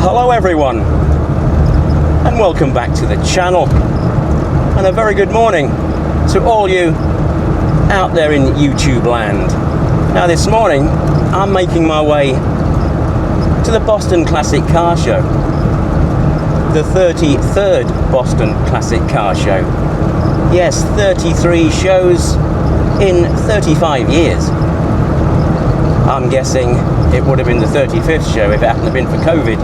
Hello everyone, and welcome back to the channel, and a very good morning to all you out there in YouTube land. Now this morning I'm making my way to the Boston Classic Car Show, the 33rd Boston Classic Car Show. Yes, 33 shows in 35 years. I'm guessing it would have been the 35th show if it hadn't have been for COVID.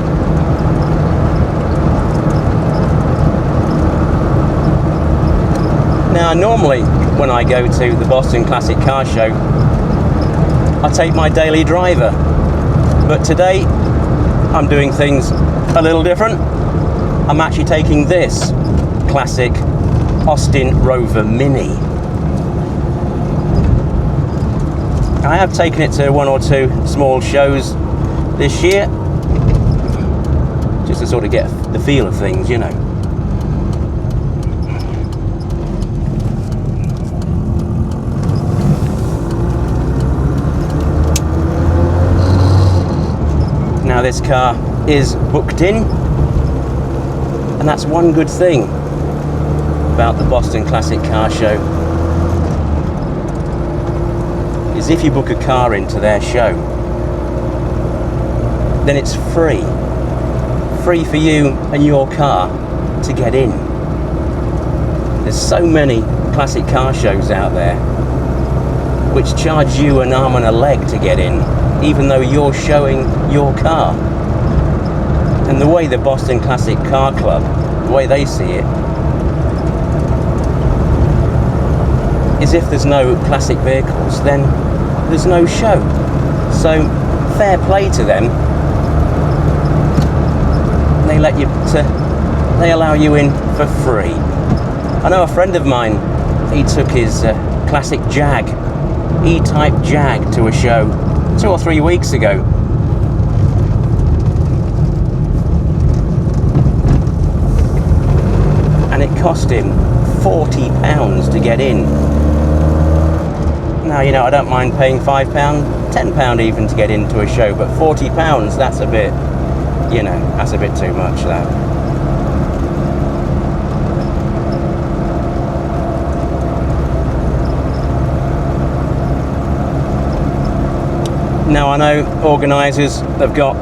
Now normally when I go to the Boston Classic Car Show I take my daily driver, but today I'm doing things a little different. I'm actually taking this classic Austin Rover Mini. I have taken it to one or two small shows this year just to sort of get the feel of things, you know. Now this car is booked in, and that's one good thing about the Boston Classic Car Show, is if you book a car into their show, then it's free for you and your car to get in. There's so many classic car shows out there which charge you an arm and a leg to get in, even though you're showing your car. And the way the Boston Classic Car Club, the way they see it, is if there's no classic vehicles, then there's no show. So fair play to them. They allow you in for free. I know a friend of mine, he took his classic Jag, E-Type Jag, to a show 2 or 3 weeks ago. And it cost him £40 to get in. Now, you know, I don't mind paying £5, £10 even to get into a show, but £40, that's a bit, you know, that's a bit too much, that. Now I know organisers have got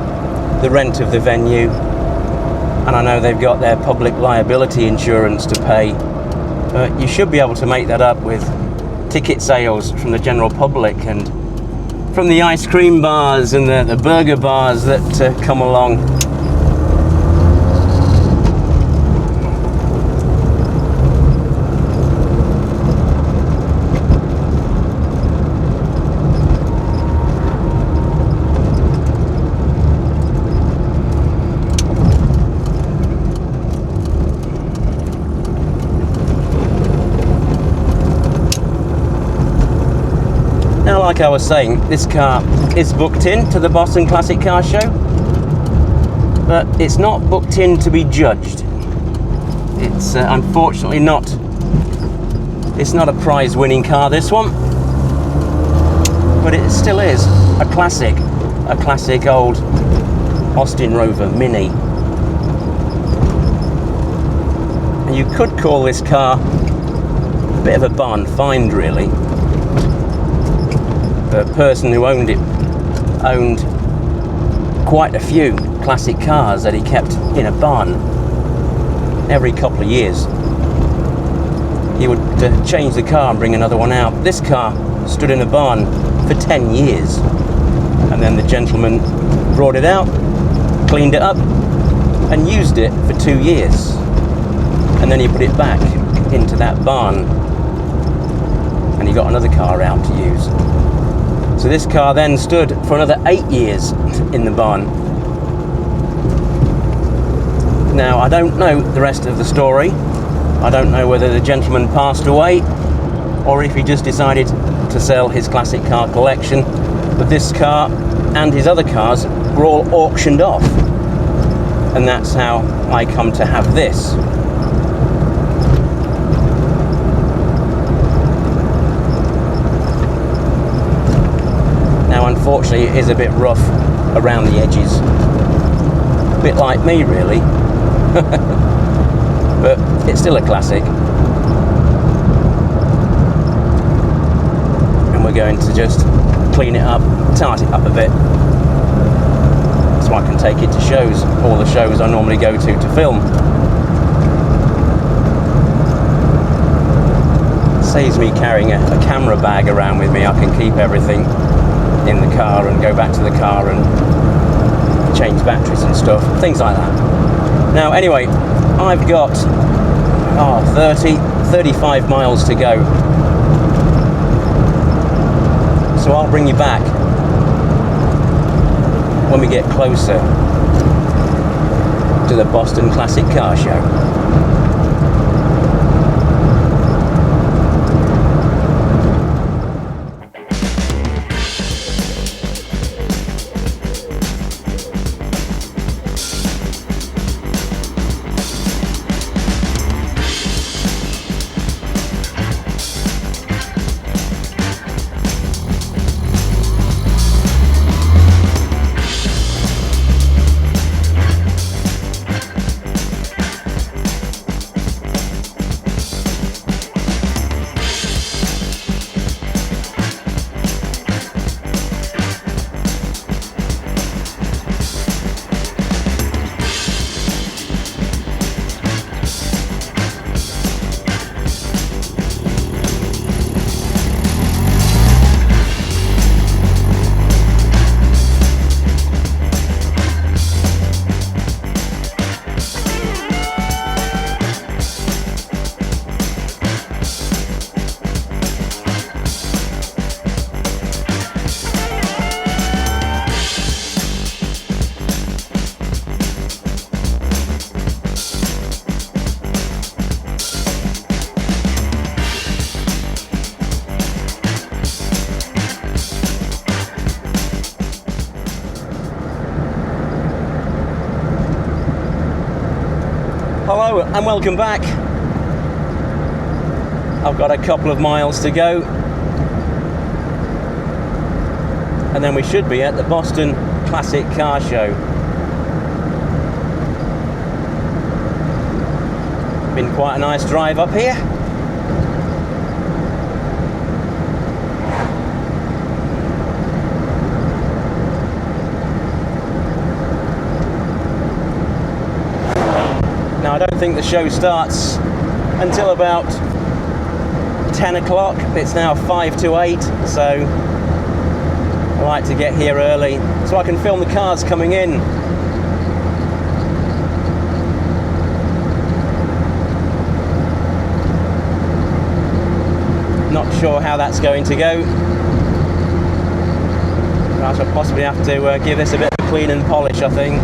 the rent of the venue, and I know they've got their public liability insurance to pay, but you should be able to make that up with ticket sales from the general public and from the ice cream bars and the burger bars that come along. Now, like I was saying, this car is booked in to the Boston Classic Car Show, but it's not booked in to be judged. It's unfortunately not. It's not a prize-winning car, this one, but it still is a classic old Austin Rover Mini. And you could call this car a bit of a barn find, really. The person who owned it owned quite a few classic cars that he kept in a barn. Every couple of years he would change the car and bring another one out. This car stood in a barn for 10 years, and then the gentleman brought it out, cleaned it up and used it for 2 years, and then he put it back into that barn and he got another car out to use. So this car then stood for another 8 years in the barn. Now, I don't know the rest of the story. I don't know whether the gentleman passed away or if he just decided to sell his classic car collection. But this car and his other cars were all auctioned off and that's how I come to have this. Now unfortunately it is a bit rough around the edges, a bit like me really, but it's still a classic. And we're going to just clean it up, tart it up a bit, so I can take it to shows, all the shows I normally go to film. Saves me carrying a camera bag around with me. I can keep everything in the car and go back to the car and change batteries and stuff, things like that. Now anyway, I've got 35 miles to go, so I'll bring you back when we get closer to the Boston Classic Car Show. Hello and welcome back. I've got a couple of miles to go and then we should be at the Boston Classic Car Show. Been quite a nice drive up here. Now I don't think the show starts until about 10 o'clock. It's now 5 to 8, so I like to get here early so I can film the cars coming in. Not sure how that's going to go. I shall possibly have to give this a bit of a clean and polish, I think.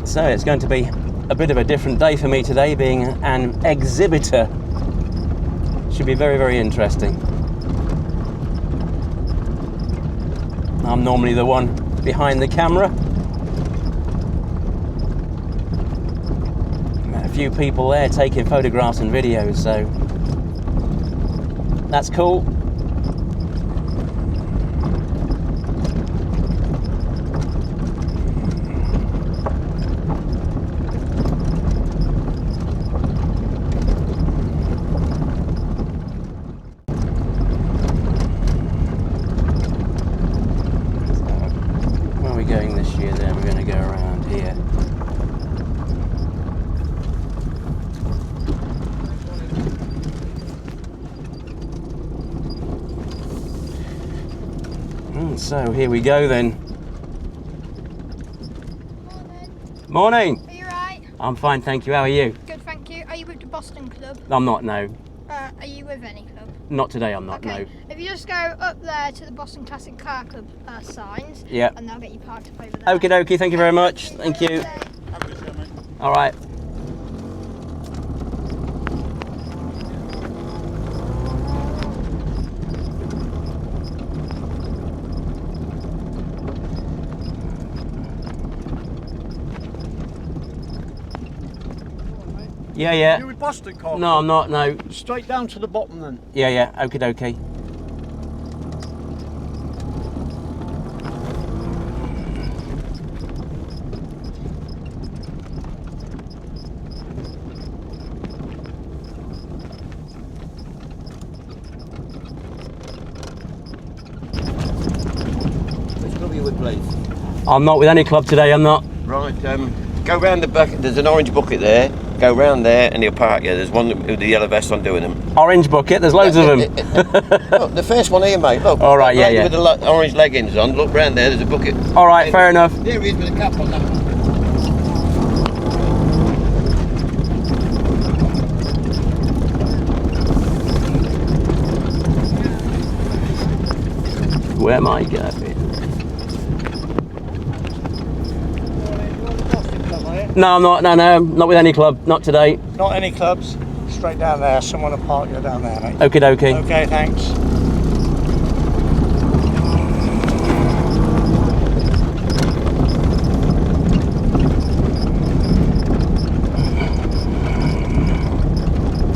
So it's going to be a bit of a different day for me today, being an exhibitor. Should be very, very interesting. I'm normally the one behind the camera. A few people there taking photographs and videos, so that's cool. going this year then. We're going to go around here. So here we go then. Morning. Morning. Are you right? I'm fine, thank you. How are you? Good, thank you. Are you with the Boston Club? I'm not, no. Are you with any club? Not today, I'm not, Okay. no. If you just go up there to the Boston Classic Car Club signs, Yeah. and they'll get you parked up over there. Okie dokie, thank you very much. Thank you. Have a good show, mate. All right. Yeah, yeah. You with Boston Car? No, I'm not, no. Straight down to the bottom then. Yeah, yeah, okie dokie. Which club are you with, please? I'm not with any club today, I'm not. Right, go round the bucket. There's an orange bucket there. Go round there and he'll park you. There's one with the yellow vest on doing them. Orange bucket, there's loads of them. Look, the first one here, mate. Look. All right, yeah, lady yeah. with the orange leggings on. Look round there. There's a bucket. All right, fair enough. There he is with a cap on that one. Where am I going? No, I'm not. No, not with any club. Not today. Not any clubs. Straight down there. Someone will park you down there, mate. Okie dokie. Okay, thanks.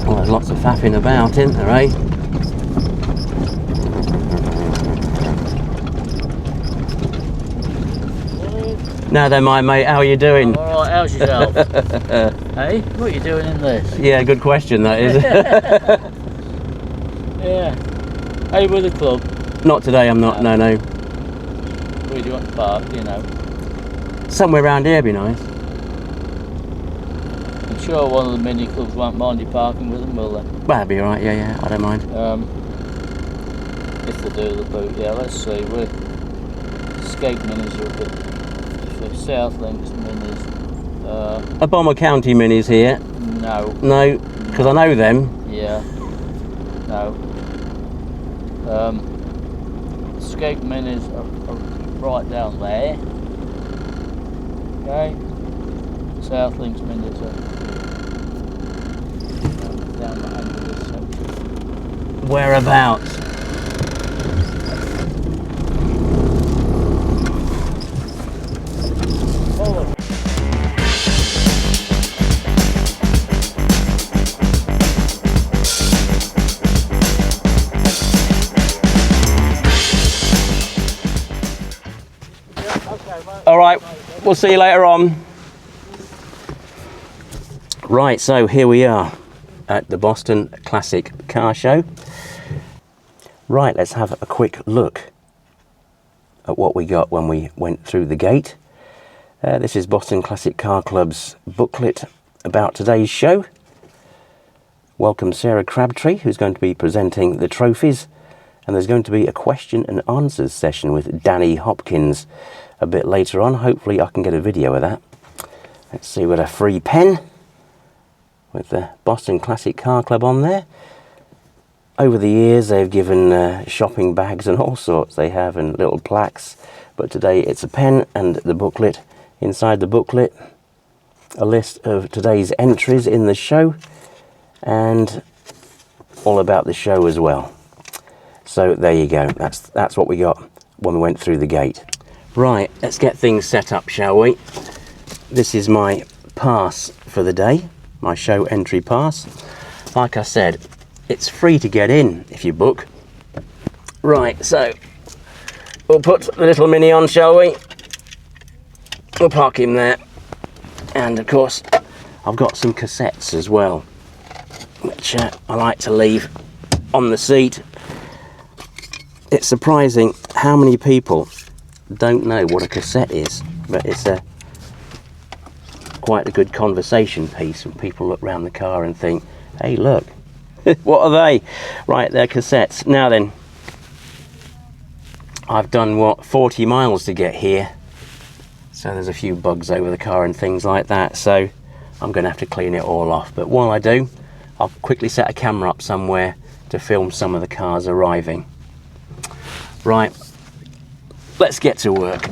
Well, there's lots of faffing about, isn't there, eh? No, then, my mate. How are you doing? All right, how's yourself? Hey, what are you doing in this? Yeah, good question, that is. Yeah. Are you with the club? Not today, I'm not. No, no. Where do you want to park, you know? Somewhere around here would be nice. I'm sure one of the mini clubs won't mind you parking with them, will they? Well, that'd be all right. Yeah, yeah. I don't mind. If they do the boot, yeah, let's see. We're Skate Minis are a bit... South Links Minis. A Bomber County Minis here. No. No, because I know them. Yeah. No. Skate Minis are right down there. Okay. South Links Minis are down the end of this section. Whereabouts? All right, we'll see you later on. Right, so here we are at the Boston Classic Car Show. Right, let's have a quick look at what we got when we went through the gate. This is Boston Classic Car Club's booklet about today's show. Welcome Sarah Crabtree, who's going to be presenting the trophies, and there's going to be a question and answers session with Danny Hopkins a bit later on. Hopefully I can get a video of that. Let's see, with a free pen with the Boston Classic Car Club on there. Over the years they've given shopping bags and all sorts they have, and little plaques, but today it's a pen and the booklet. Inside the booklet, a list of today's entries in the show and all about the show as well. So there you go, that's what we got when we went through the gate. Right, let's get things set up, shall we? This is my pass for the day, my show entry pass. Like I said, it's free to get in if you book. Right, so we'll put the little Mini on, shall we? We'll park him there. And of course, I've got some cassettes as well, which I like to leave on the seat. It's surprising how many people don't know what a cassette is, but it's quite a good conversation piece when people look around the car and think, hey look, what are they? Right, they're cassettes. Now then, I've done what, 40 miles to get here, so there's a few bugs over the car and things like that, so I'm going to have to clean it all off. But while I do, I'll quickly set a camera up somewhere to film some of the cars arriving. Right, let's get to work.